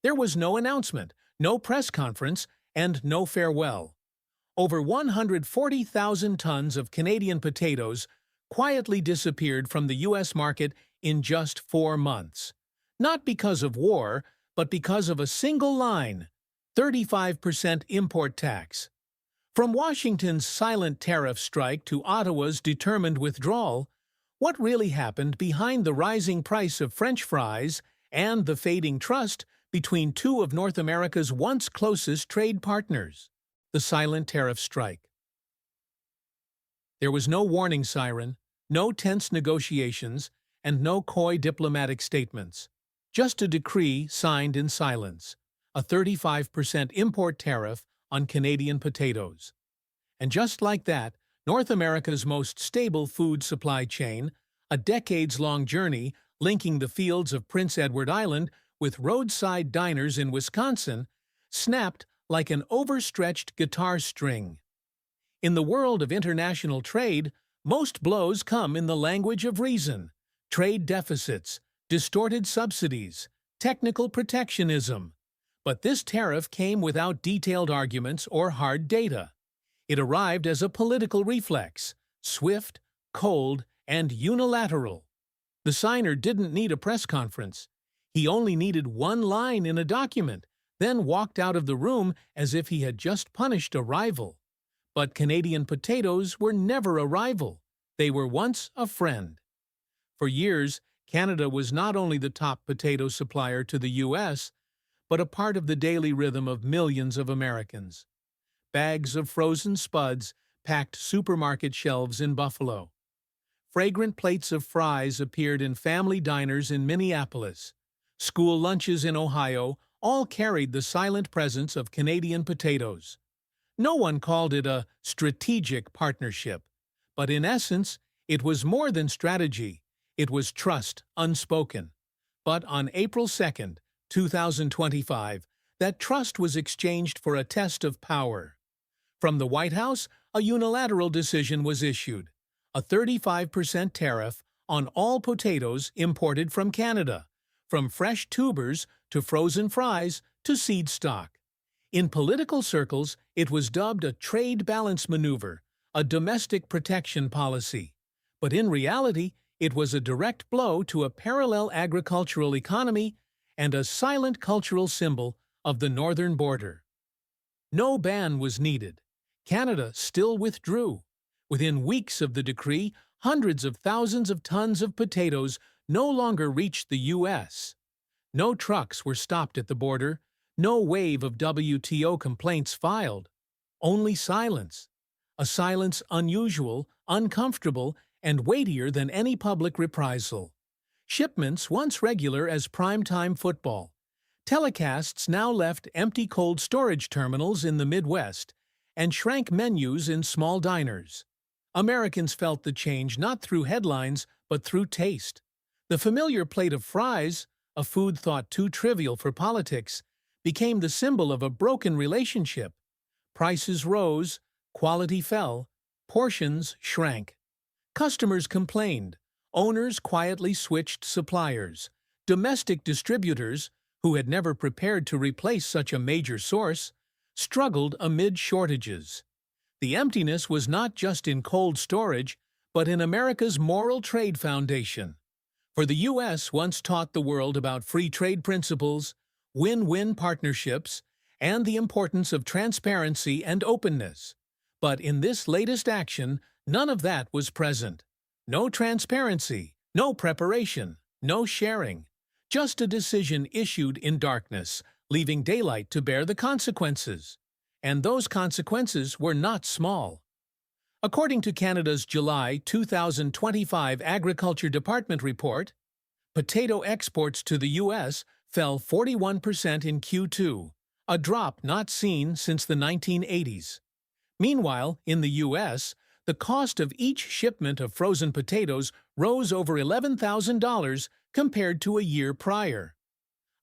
There was no announcement, no press conference, and no farewell. Over 140,000 tons of Canadian potatoes quietly disappeared from the U.S. market in just 4 months. Not because of war, but because of a single line: 35% import tax. From Washington's silent tariff strike to Ottawa's determined withdrawal, what really happened behind the rising price of French fries and the fading trust between two of North America's once closest trade partners? The silent tariff strike. There was no warning siren, no tense negotiations, and no coy diplomatic statements. Just a decree signed in silence: a 35% import tariff on Canadian potatoes. And just like that, North America's most stable food supply chain, a decades-long journey linking the fields of Prince Edward Island with roadside diners in Wisconsin, snapped like an overstretched guitar string. In the world of international trade, most blows come in the language of reason: trade deficits, distorted subsidies, technical protectionism. But this tariff came without detailed arguments or hard data. It arrived as a political reflex: swift, cold, and unilateral. The signer didn't need a press conference. He only needed one line in a document, then walked out of the room as if he had just punished a rival. But Canadian potatoes were never a rival. They were once a friend. For years, Canada was not only the top potato supplier to the U.S., but a part of the daily rhythm of millions of Americans. Bags of frozen spuds packed supermarket shelves in Buffalo. Fragrant plates of fries appeared in family diners in Minneapolis. School lunches in Ohio all carried the silent presence of Canadian potatoes. No one called it a strategic partnership, but in essence, it was more than strategy. It was trust unspoken. But on April 2nd, 2025, that trust was exchanged for a test of power. From the White House, a unilateral decision was issued: a 35% tariff on all potatoes imported from Canada, from fresh tubers to frozen fries to seed stock. In political circles, it was dubbed a trade balance maneuver, a domestic protection policy. But in reality, it was a direct blow to a parallel agricultural economy and a silent cultural symbol of the northern border. No ban was needed. Canada still withdrew. Within weeks of the decree, hundreds of thousands of tons of potatoes no longer reached the U.S. No trucks were stopped at the border, no wave of WTO complaints filed. Only silence. A silence unusual, uncomfortable, and weightier than any public reprisal. Shipments once regular as primetime football. Telecasts now left empty cold storage terminals in the Midwest and shrank menus in small diners. Americans felt the change not through headlines, but through taste. The familiar plate of fries, a food thought too trivial for politics, became the symbol of a broken relationship. Prices rose, quality fell, portions shrank. Customers complained. Owners quietly switched suppliers. Domestic distributors, who had never prepared to replace such a major source, struggled amid shortages. The emptiness was not just in cold storage, but in America's moral trade foundation. For the U.S. once taught the world about free trade principles, win-win partnerships, and the importance of transparency and openness. But in this latest action, none of that was present. No transparency, no preparation, no sharing. Just a decision issued in darkness, leaving daylight to bear the consequences. And those consequences were not small. According to Canada's July 2025 Agriculture Department report, potato exports to the U.S. fell 41% in Q2, a drop not seen since the 1980s. Meanwhile, in the U.S., the cost of each shipment of frozen potatoes rose over $11,000 compared to a year prior.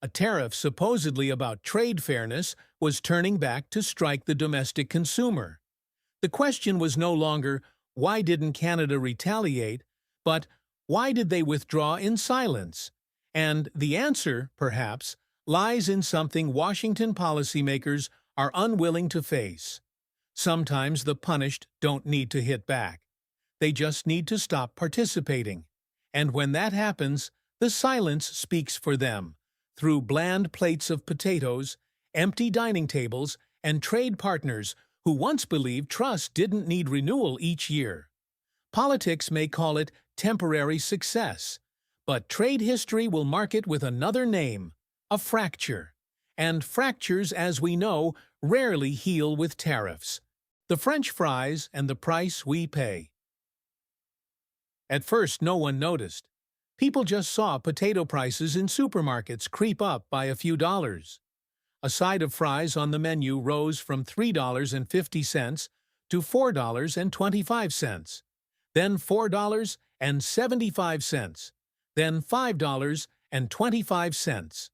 A tariff supposedly about trade fairness was turning back to strike the domestic consumer. The question was no longer, why didn't Canada retaliate, but why did they withdraw in silence? And the answer, perhaps, lies in something Washington policymakers are unwilling to face. Sometimes the punished don't need to hit back. They just need to stop participating. And when that happens, the silence speaks for them, through bland plates of potatoes, empty dining tables, and trade partners who once believed trust didn't need renewal each year. Politics may call it temporary success, but trade history will mark it with another name, a fracture. And fractures, as we know, rarely heal with tariffs. The French fries and the price we pay. At first, no one noticed. People just saw potato prices in supermarkets creep up by a few dollars. A side of fries on the menu rose from $3.50 to $4.25, then $4.75, then $5.25.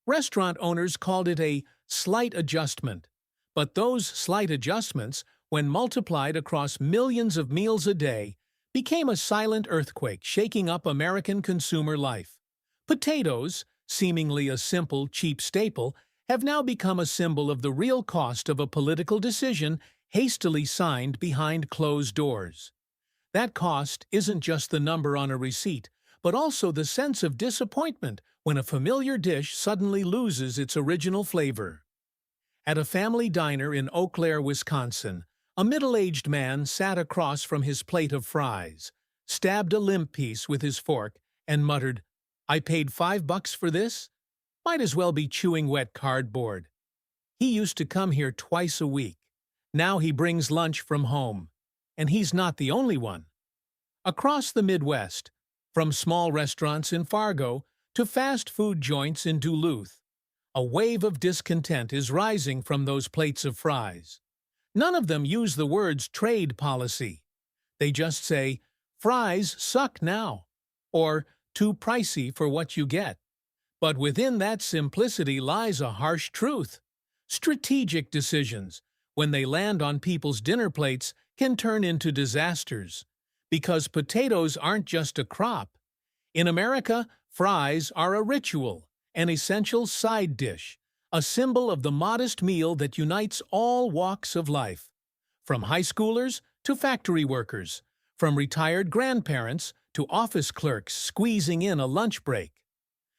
Restaurant owners called it a slight adjustment, but those slight adjustments, when multiplied across millions of meals a day, became a silent earthquake shaking up American consumer life. Potatoes, seemingly a simple, cheap staple, have now become a symbol of the real cost of a political decision hastily signed behind closed doors. That cost isn't just the number on a receipt, but also the sense of disappointment when a familiar dish suddenly loses its original flavor. At a family diner in Eau Claire, Wisconsin, a middle-aged man sat across from his plate of fries, stabbed a limp piece with his fork, and muttered, "I paid $5 for this? Might as well be chewing wet cardboard." He used to come here twice a week. Now he brings lunch from home. And he's not the only one. Across the Midwest, from small restaurants in Fargo to fast food joints in Duluth, a wave of discontent is rising from those plates of fries. None of them use the words trade policy. They just say, "Fries suck now," or "too pricey for what you get." But within that simplicity lies a harsh truth. Strategic decisions, when they land on people's dinner plates, can turn into disasters. Because potatoes aren't just a crop. In America, fries are a ritual, an essential side dish, a symbol of the modest meal that unites all walks of life. From high schoolers to factory workers, from retired grandparents to office clerks squeezing in a lunch break.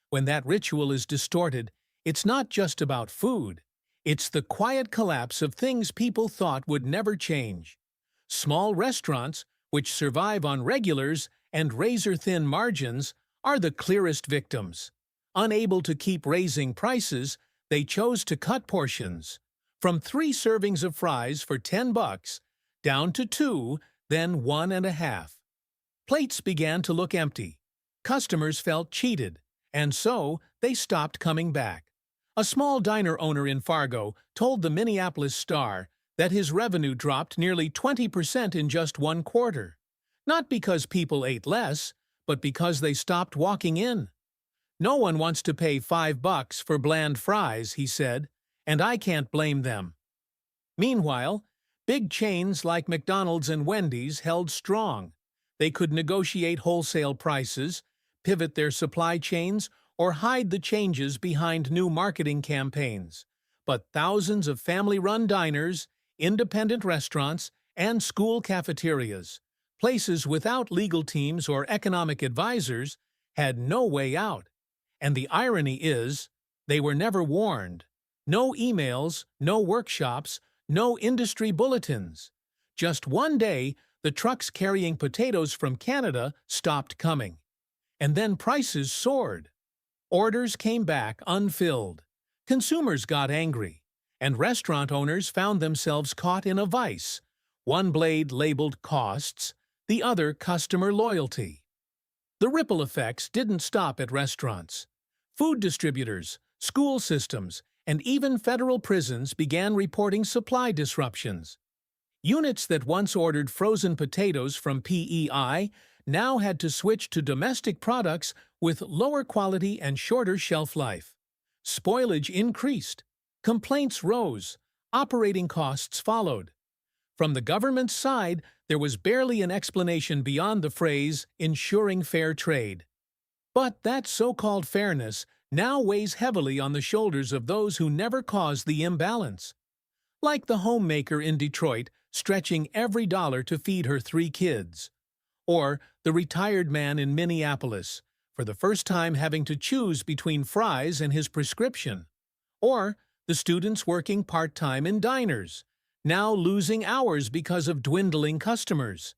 When that ritual is distorted, it's not just about food. It's the quiet collapse of things people thought would never change. Small restaurants, which survive on regulars and razor-thin margins, are the clearest victims. Unable to keep raising prices, they chose to cut portions. From 3 servings of fries for $10, down to 2, then 1.5. Plates began to look empty. Customers felt cheated, and so they stopped coming back. A small diner owner in Fargo told the Minneapolis Star that his revenue dropped nearly 20% in just 1 quarter. Not because people ate less, but because they stopped walking in. "No one wants to pay $5 for bland fries," he said, "and I can't blame them." Meanwhile, big chains like McDonald's and Wendy's held strong. They could negotiate wholesale prices, pivot their supply chains, or hide the changes behind new marketing campaigns. But thousands of family-run diners, independent restaurants, and school cafeterias, places without legal teams or economic advisors, had no way out. And the irony is, they were never warned. No emails, no workshops, no industry bulletins. Just one day, the trucks carrying potatoes from Canada stopped coming. And then prices soared. Orders came back unfilled. Consumers got angry. And restaurant owners found themselves caught in a vice. One blade labeled costs, the other customer loyalty. The ripple effects didn't stop at restaurants. Food distributors, school systems, and even federal prisons began reporting supply disruptions. Units that once ordered frozen potatoes from PEI now had to switch to domestic products with lower quality and shorter shelf life. Spoilage increased. Complaints rose. Operating costs followed. From the government's side, there was barely an explanation beyond the phrase, "ensuring fair trade." But that so-called fairness now weighs heavily on the shoulders of those who never caused the imbalance. Like the homemaker in Detroit stretching every dollar to feed her 3 kids. Or the retired man in Minneapolis, for the first time having to choose between fries and his prescription. Or the students working part-time in diners, now losing hours because of dwindling customers.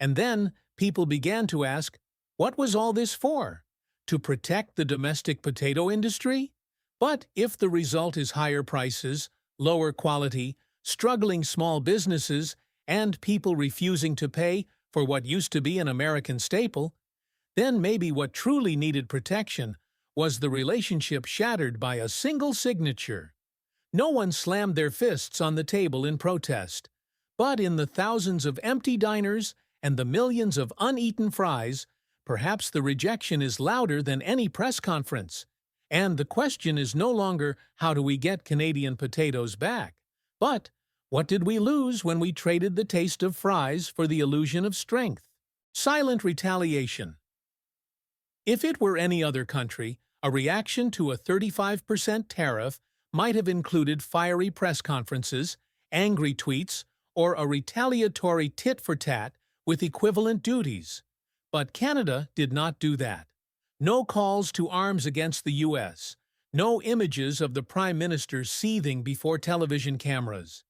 And then people began to ask, what was all this for? To protect the domestic potato industry? But if the result is higher prices, lower quality, struggling small businesses, and people refusing to pay for what used to be an American staple, then maybe what truly needed protection was the relationship shattered by a single signature. No one slammed their fists on the table in protest, but in the thousands of empty diners and the millions of uneaten fries, perhaps the rejection is louder than any press conference. And the question is no longer how do we get Canadian potatoes back, but what did we lose when we traded the taste of fries for the illusion of strength? Silent retaliation. If it were any other country, a reaction to a 35% tariff might have included fiery press conferences, angry tweets, or a retaliatory tit-for-tat with equivalent duties. But Canada did not do that. No calls to arms against the U.S., no images of the Prime Minister seething before television cameras.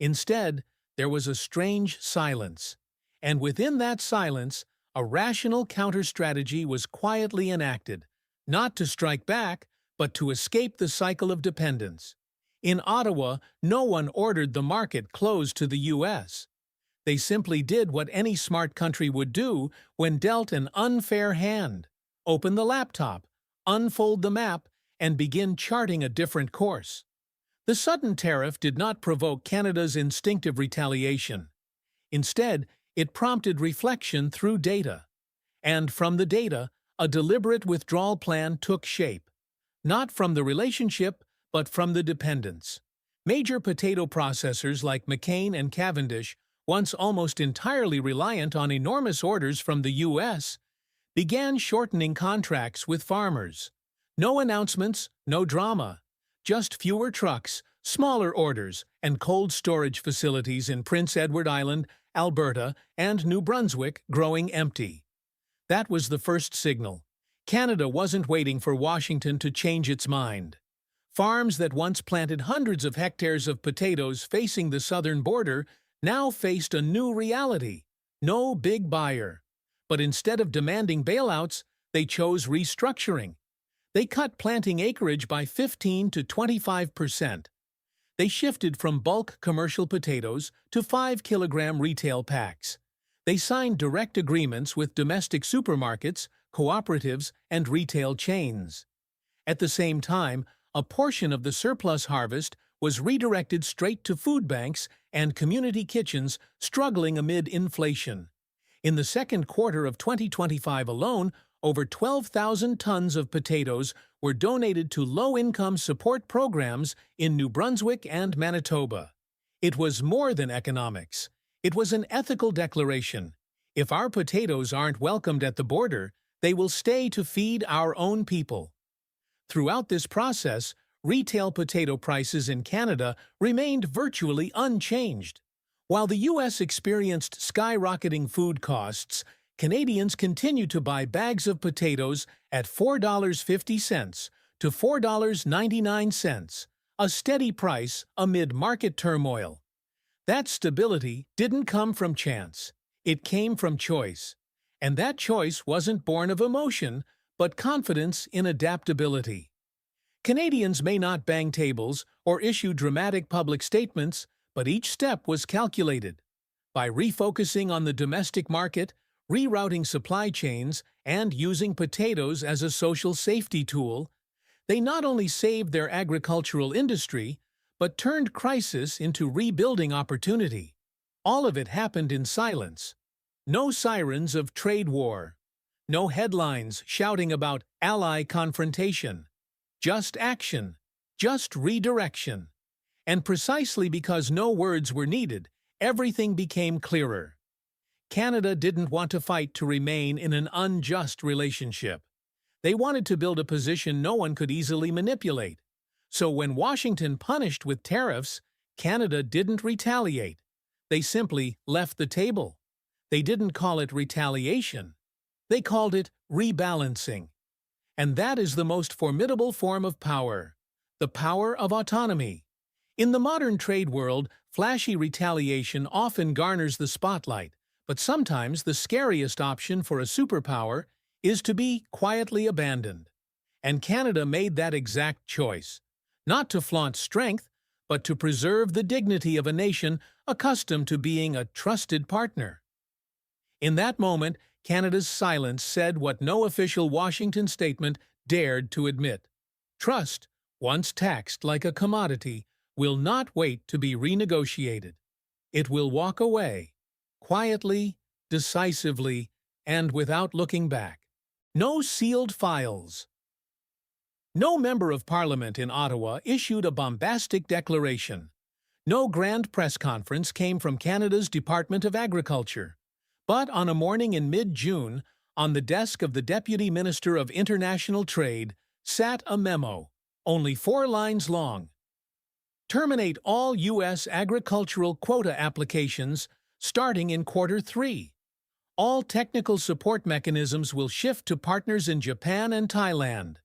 Instead, there was a strange silence, and within that silence, a rational counter-strategy was quietly enacted, not to strike back, but to escape the cycle of dependence. In Ottawa, no one ordered the market closed to the U.S. They simply did what any smart country would do when dealt an unfair hand: open the laptop, unfold the map, and begin charting a different course. The sudden tariff did not provoke Canada's instinctive retaliation. Instead, it prompted reflection through data. And from the data, a deliberate withdrawal plan took shape. Not from the relationship, but from the dependence. Major potato processors like McCain and Cavendish, once almost entirely reliant on enormous orders from the U.S., began shortening contracts with farmers. No announcements, no drama. Just fewer trucks, smaller orders, and cold storage facilities in Prince Edward Island, Alberta, and New Brunswick growing empty. That was the first signal. Canada wasn't waiting for Washington to change its mind. Farms that once planted hundreds of hectares of potatoes facing the southern border now faced a new reality. No big buyer. But instead of demanding bailouts, they chose restructuring. They cut planting acreage by 15 to 25%. They shifted from bulk commercial potatoes to 5-kilogram retail packs. They signed direct agreements with domestic supermarkets, cooperatives, and retail chains. At the same time, a portion of the surplus harvest was redirected straight to food banks and community kitchens struggling amid inflation. In the second quarter of 2025 alone, over 12,000 tons of potatoes were donated to low-income support programs in New Brunswick and Manitoba. It was more than economics. It was an ethical declaration. If our potatoes aren't welcomed at the border, they will stay to feed our own people. Throughout this process, retail potato prices in Canada remained virtually unchanged. While the U.S. experienced skyrocketing food costs, Canadians continued to buy bags of potatoes at $4.50 to $4.99, a steady price amid market turmoil. That stability didn't come from chance. It came from choice. And that choice wasn't born of emotion, but confidence in adaptability. Canadians may not bang tables or issue dramatic public statements, but each step was calculated. By refocusing on the domestic market, rerouting supply chains, and using potatoes as a social safety tool, they not only saved their agricultural industry, but turned crisis into rebuilding opportunity. All of it happened in silence. No sirens of trade war. No headlines shouting about ally confrontation. Just action. Just redirection. And precisely because no words were needed, everything became clearer. Canada didn't want to fight to remain in an unjust relationship. They wanted to build a position no one could easily manipulate. So when Washington punished with tariffs, Canada didn't retaliate. They simply left the table. They didn't call it retaliation. They called it rebalancing. And that is the most formidable form of power, the power of autonomy. In the modern trade world, flashy retaliation often garners the spotlight, but sometimes the scariest option for a superpower is to be quietly abandoned. And Canada made that exact choice, not to flaunt strength, but to preserve the dignity of a nation accustomed to being a trusted partner. In that moment, Canada's silence said what no official Washington statement dared to admit. Trust, once taxed like a commodity, will not wait to be renegotiated. It will walk away, quietly, decisively, and without looking back. No sealed files. No member of Parliament in Ottawa issued a bombastic declaration. No grand press conference came from Canada's Department of Agriculture. But on a morning in mid-June, on the desk of the Deputy Minister of International Trade, sat a memo, only 4 lines long. Terminate all U.S. agricultural quota applications starting in Q3. All technical support mechanisms will shift to partners in Japan and Thailand.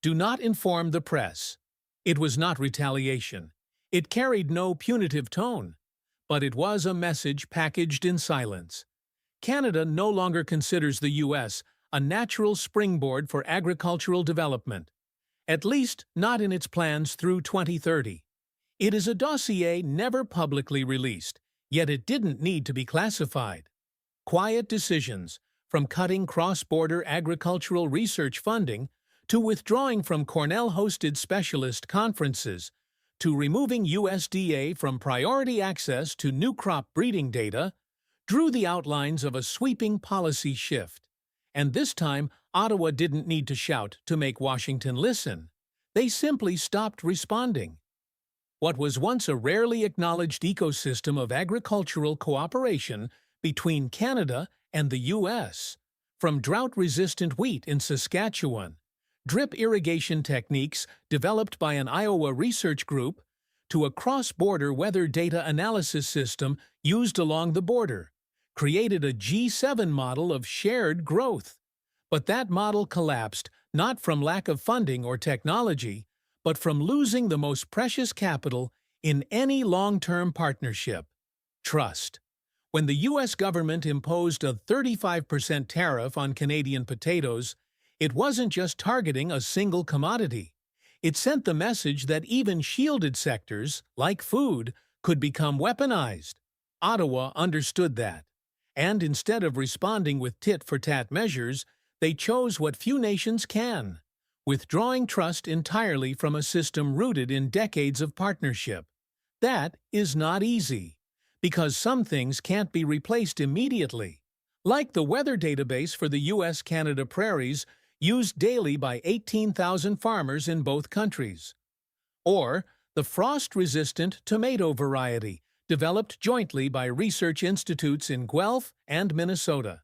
Do not inform the press. It was not retaliation. It carried no punitive tone. But it was a message packaged in silence. Canada no longer considers the U.S. a natural springboard for agricultural development, at least not in its plans through 2030. It is a dossier never publicly released, yet it didn't need to be classified. Quiet decisions, from cutting cross-border agricultural research funding to withdrawing from Cornell-hosted specialist conferences, to removing USDA from priority access to new crop breeding data, drew the outlines of a sweeping policy shift. And this time, Ottawa didn't need to shout to make Washington listen. They simply stopped responding. What was once a rarely acknowledged ecosystem of agricultural cooperation between Canada and the U.S., from drought-resistant wheat in Saskatchewan, drip irrigation techniques developed by an Iowa research group, to a cross-border weather data analysis system used along the border, created a G7 model of shared growth. But that model collapsed not from lack of funding or technology, but from losing the most precious capital in any long-term partnership: trust. When the U.S. government imposed a 35% tariff on Canadian potatoes, it wasn't just targeting a single commodity. It sent the message that even shielded sectors, like food, could become weaponized. Ottawa understood that. And instead of responding with tit-for-tat measures, they chose what few nations can: withdrawing trust entirely from a system rooted in decades of partnership. That is not easy, because some things can't be replaced immediately, like the weather database for the U.S.-Canada prairies used daily by 18,000 farmers in both countries, or the frost-resistant tomato variety developed jointly by research institutes in Guelph and Minnesota.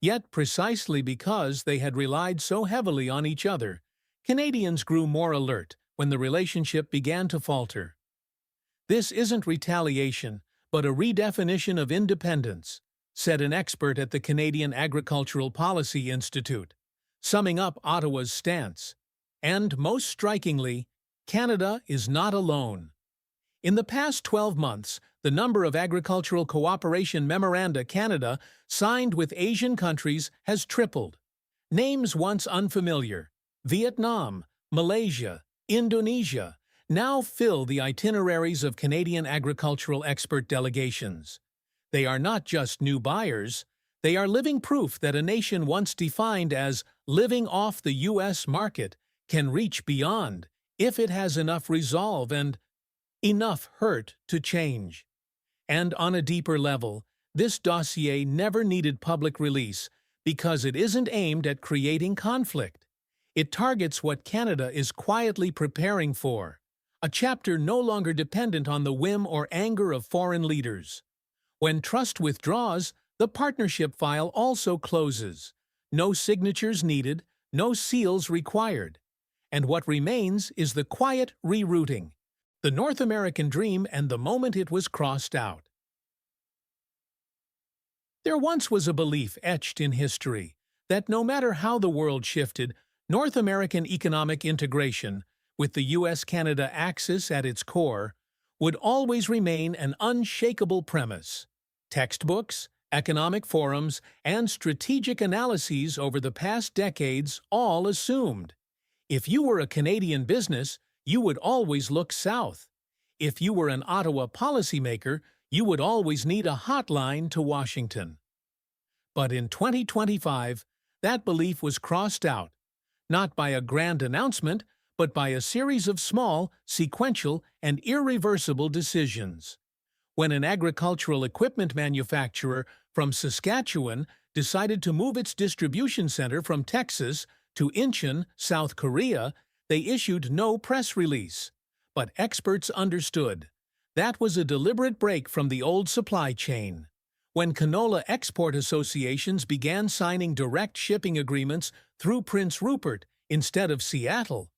Yet precisely because they had relied so heavily on each other, Canadians grew more alert when the relationship began to falter. This isn't retaliation, but a redefinition of independence, said an expert at the Canadian Agricultural Policy Institute, summing up Ottawa's stance. And most strikingly, Canada is not alone. In the past 12 months, the number of agricultural cooperation memoranda Canada signed with Asian countries has tripled. Names once unfamiliar, Vietnam, Malaysia, Indonesia, now fill the itineraries of Canadian agricultural expert delegations. They are not just new buyers, they are living proof that a nation once defined as living off the U.S. market can reach beyond if it has enough resolve and enough hurt to change. And on a deeper level, this dossier never needed public release because it isn't aimed at creating conflict. It targets what Canada is quietly preparing for, a chapter no longer dependent on the whim or anger of foreign leaders. When trust withdraws, the partnership file also closes. No signatures needed, no seals required. And what remains is the quiet rerouting, the North American dream and the moment it was crossed out. There once was a belief etched in history that no matter how the world shifted, North American economic integration, with the US-Canada axis at its core, would always remain an unshakable premise. Textbooks, economic forums, and strategic analyses over the past decades all assumed. If you were a Canadian business, you would always look south. If you were an Ottawa policymaker, you would always need a hotline to Washington. But in 2025, that belief was crossed out, not by a grand announcement, but by a series of small, sequential, and irreversible decisions. When an agricultural equipment manufacturer from Saskatchewan decided to move its distribution center from Texas to Incheon, South Korea, they issued no press release. But experts understood. That was a deliberate break from the old supply chain. When canola export associations began signing direct shipping agreements through Prince Rupert instead of Seattle,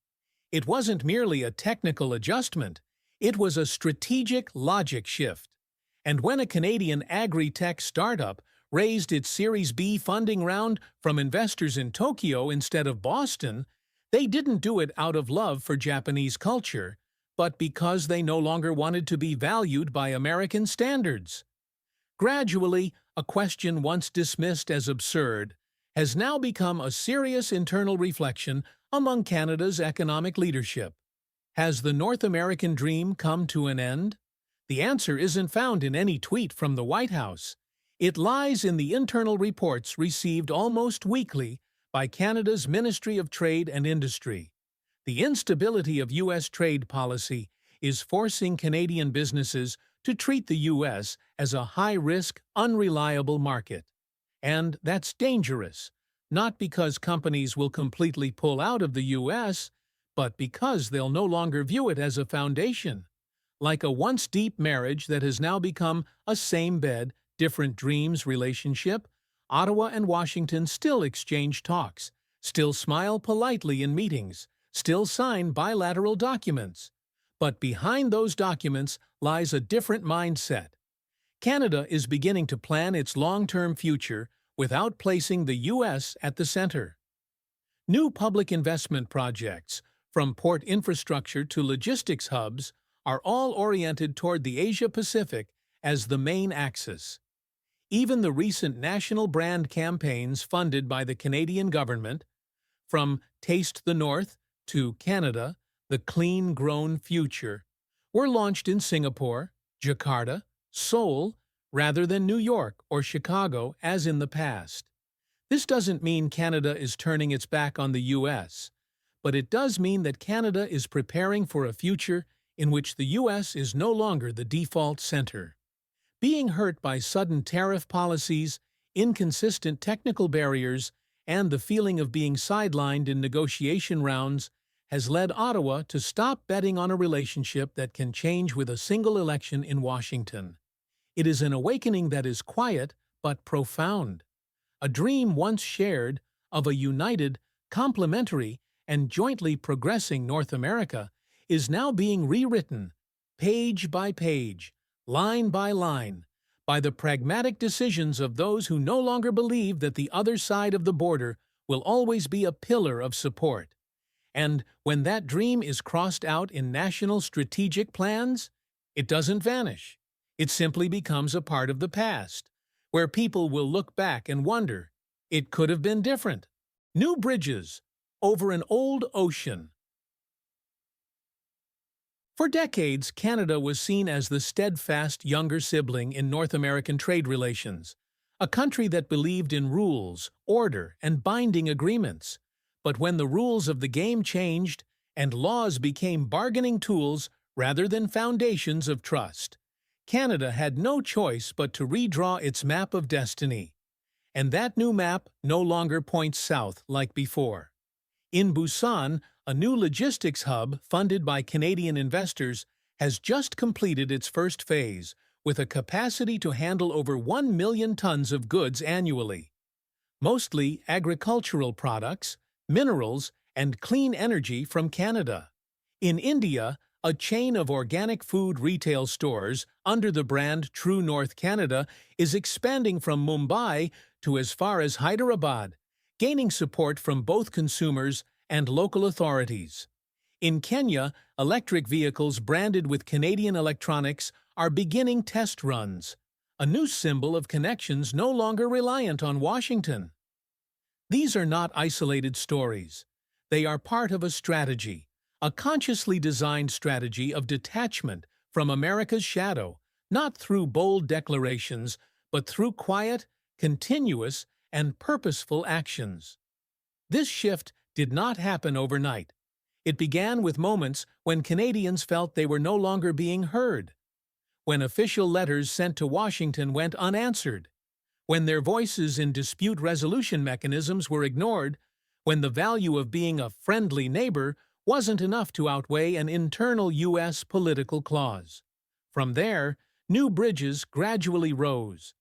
it wasn't merely a technical adjustment, it was a strategic logic shift. And when a Canadian agri-tech startup raised its Series B funding round from investors in Tokyo instead of Boston, they didn't do it out of love for Japanese culture, but because they no longer wanted to be valued by American standards. Gradually, a question once dismissed as absurd has now become a serious internal reflection among Canada's economic leadership. Has the North American dream come to an end? The answer isn't found in any tweet from the White House. It lies in the internal reports received almost weekly by Canada's Ministry of Trade and Industry. The instability of U.S. trade policy is forcing Canadian businesses to treat the U.S. as a high-risk, unreliable market. And that's dangerous, not because companies will completely pull out of the U.S., but because they'll no longer view it as a foundation. Like a once-deep marriage that has now become a same-bed, different-dreams relationship, Ottawa and Washington still exchange talks, still smile politely in meetings, still sign bilateral documents. But behind those documents lies a different mindset. Canada is beginning to plan its long-term future without placing the U.S. at the center. New public investment projects, from port infrastructure to logistics hubs, are all oriented toward the Asia-Pacific as the main axis. Even the recent national brand campaigns funded by the Canadian government, from Taste the North to Canada, the Clean-Grown Future, were launched in Singapore, Jakarta, Seoul, rather than New York or Chicago as in the past. This doesn't mean Canada is turning its back on the U.S., but it does mean that Canada is preparing for a future in which the U.S. is no longer the default center. Being hurt by sudden tariff policies, inconsistent technical barriers, and the feeling of being sidelined in negotiation rounds has led Ottawa to stop betting on a relationship that can change with a single election in Washington. It is an awakening that is quiet but profound. A dream once shared of a united, complementary, and jointly progressing North America is now being rewritten, page by page, line by line, by the pragmatic decisions of those who no longer believe that the other side of the border will always be a pillar of support. And when that dream is crossed out in national strategic plans, it doesn't vanish. It simply becomes a part of the past, where people will look back and wonder, it could have been different. New bridges over an old ocean. For decades, Canada was seen as the steadfast younger sibling in North American trade relations, a country that believed in rules, order, and binding agreements. But when the rules of the game changed and laws became bargaining tools rather than foundations of trust, Canada had no choice but to redraw its map of destiny. And that new map no longer points south like before. In Busan, a new logistics hub funded by Canadian investors has just completed its first phase, with a capacity to handle over 1 million tons of goods annually. Mostly agricultural products, minerals, and clean energy from Canada. In India, a chain of organic food retail stores under the brand True North Canada is expanding from Mumbai to as far as Hyderabad, gaining support from both consumers and local authorities. In Kenya, electric vehicles branded with Canadian electronics are beginning test runs, a new symbol of connections no longer reliant on Washington. These are not isolated stories. They are part of a strategy, a consciously designed strategy of detachment from America's shadow, not through bold declarations, but through quiet, continuous, and purposeful actions. This shift did not happen overnight. It began with moments when Canadians felt they were no longer being heard, when official letters sent to Washington went unanswered, when their voices in dispute resolution mechanisms were ignored, when the value of being a friendly neighbor wasn't enough to outweigh an internal U.S. political clause. From there, new bridges gradually rose,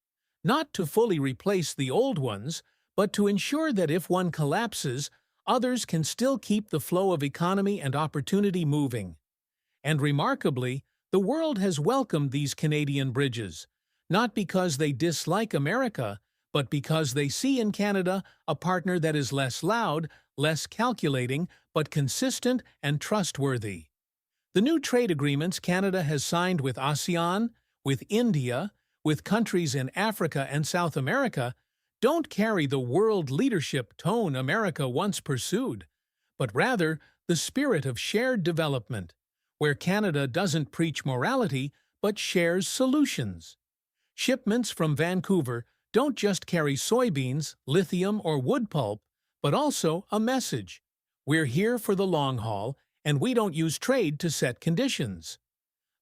not to fully replace the old ones, but to ensure that if one collapses, others can still keep the flow of economy and opportunity moving. And remarkably, the world has welcomed these Canadian bridges, not because they dislike America, but because they see in Canada a partner that is less loud, less calculating, but consistent and trustworthy. The new trade agreements Canada has signed with ASEAN, with India, with countries in Africa and South America don't carry the world leadership tone America once pursued, but rather the spirit of shared development, where Canada doesn't preach morality but shares solutions. Shipments from Vancouver don't just carry soybeans, lithium, or wood pulp, but also a message. We're here for the long haul, and we don't use trade to set conditions.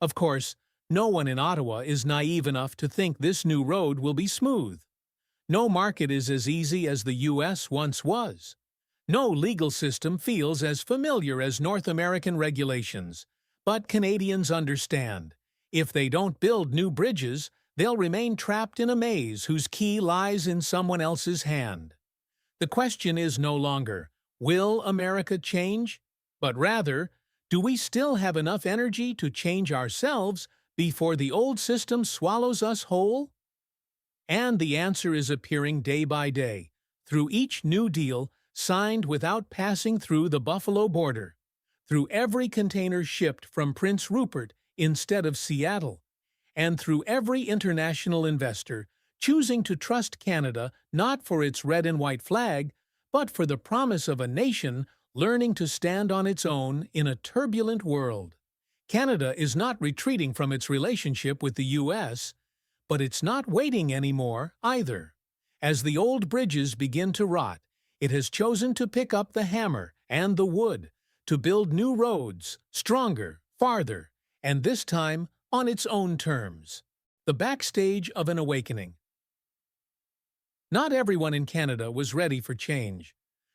Of course, no one in Ottawa is naive enough to think this new road will be smooth. No market is as easy as the U.S. once was. No legal system feels as familiar as North American regulations. But Canadians understand. If they don't build new bridges, they'll remain trapped in a maze whose key lies in someone else's hand. The question is no longer, will America change? But rather, do we still have enough energy to change ourselves before the old system swallows us whole? And the answer is appearing day by day, through each new deal signed without passing through the Buffalo border, through every container shipped from Prince Rupert instead of Seattle, and through every international investor choosing to trust Canada not for its red and white flag, but for the promise of a nation learning to stand on its own in a turbulent world. Canada is not retreating from its relationship with the U.S., but it's not waiting anymore either. As the old bridges begin to rot, it has chosen to pick up the hammer and the wood to build new roads, stronger, farther, and this time on its own terms. The backstage of an awakening. Not everyone in Canada was ready for change.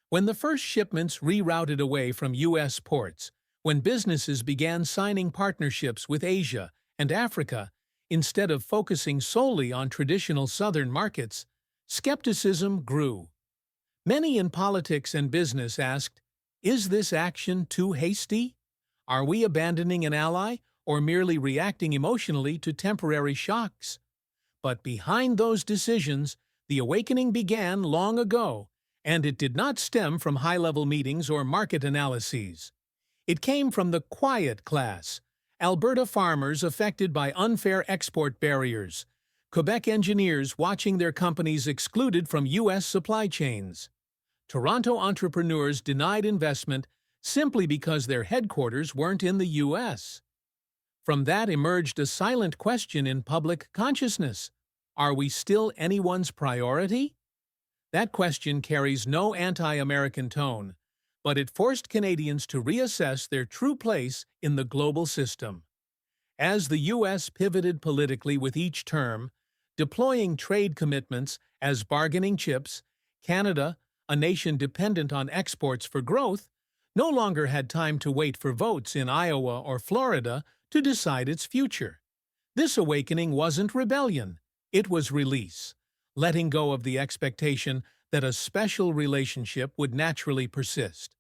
When the first shipments rerouted away from U.S. ports, when businesses began signing partnerships with Asia and Africa, instead of focusing solely on traditional Southern markets, skepticism grew. Many in politics and business asked, is this action too hasty? Are we abandoning an ally or merely reacting emotionally to temporary shocks? But behind those decisions, the awakening began long ago, and it did not stem from high-level meetings or market analyses. It came from the quiet class, Alberta farmers affected by unfair export barriers, Quebec engineers watching their companies excluded from U.S. supply chains, Toronto entrepreneurs denied investment simply because their headquarters weren't in the U.S. From that emerged a silent question in public consciousness. Are we still anyone's priority? That question carries no anti-American tone, but it forced Canadians to reassess their true place in the global system. As the U.S. pivoted politically with each term, deploying trade commitments as bargaining chips, Canada, a nation dependent on exports for growth, no longer had time to wait for votes in Iowa or Florida to decide its future. This awakening wasn't rebellion, it was release, letting go of the expectation that a special relationship would naturally persist.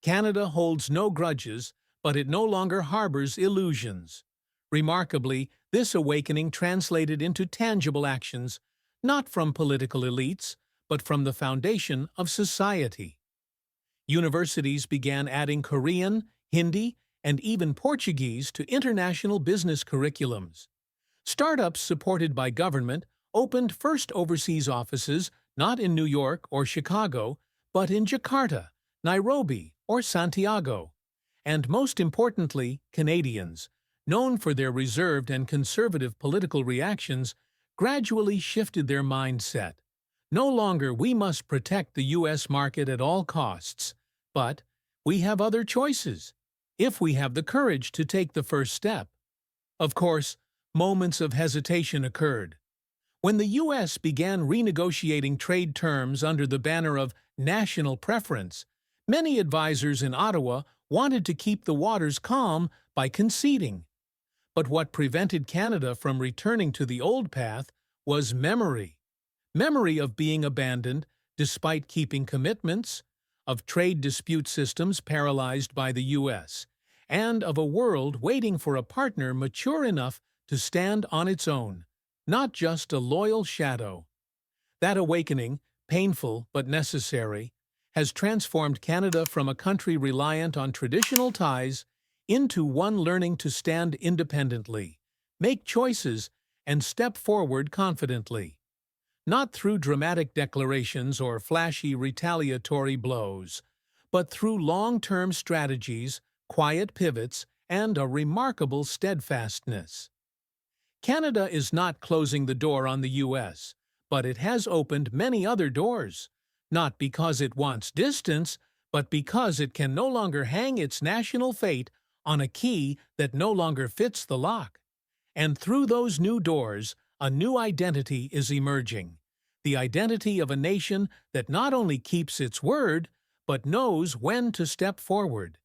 Canada holds no grudges, but it no longer harbors illusions. Remarkably, this awakening translated into tangible actions, not from political elites, but from the foundation of society. Universities began adding Korean, Hindi, and even Portuguese to international business curriculums. Startups supported by government opened first overseas offices not in New York or Chicago, but in Jakarta, Nairobi, or Santiago. And most importantly, Canadians, known for their reserved and conservative political reactions, gradually shifted their mindset. No longer we must protect the U.S. market at all costs, but we have other choices, if we have the courage to take the first step. Of course, moments of hesitation occurred. When the U.S. began renegotiating trade terms under the banner of national preference, many advisors in Ottawa wanted to keep the waters calm by conceding. But what prevented Canada from returning to the old path was memory. Memory of being abandoned despite keeping commitments, of trade dispute systems paralyzed by the U.S., and of a world waiting for a partner mature enough to stand on its own, not just a loyal shadow. That awakening, painful but necessary, has transformed Canada from a country reliant on traditional ties into one learning to stand independently, make choices, and step forward confidently. Not through dramatic declarations or flashy retaliatory blows, but through long-term strategies, quiet pivots, and a remarkable steadfastness. Canada is not closing the door on the U.S., but it has opened many other doors, not because it wants distance, but because it can no longer hang its national fate on a key that no longer fits the lock. And through those new doors, a new identity is emerging, the identity of a nation that not only keeps its word, but knows when to step forward.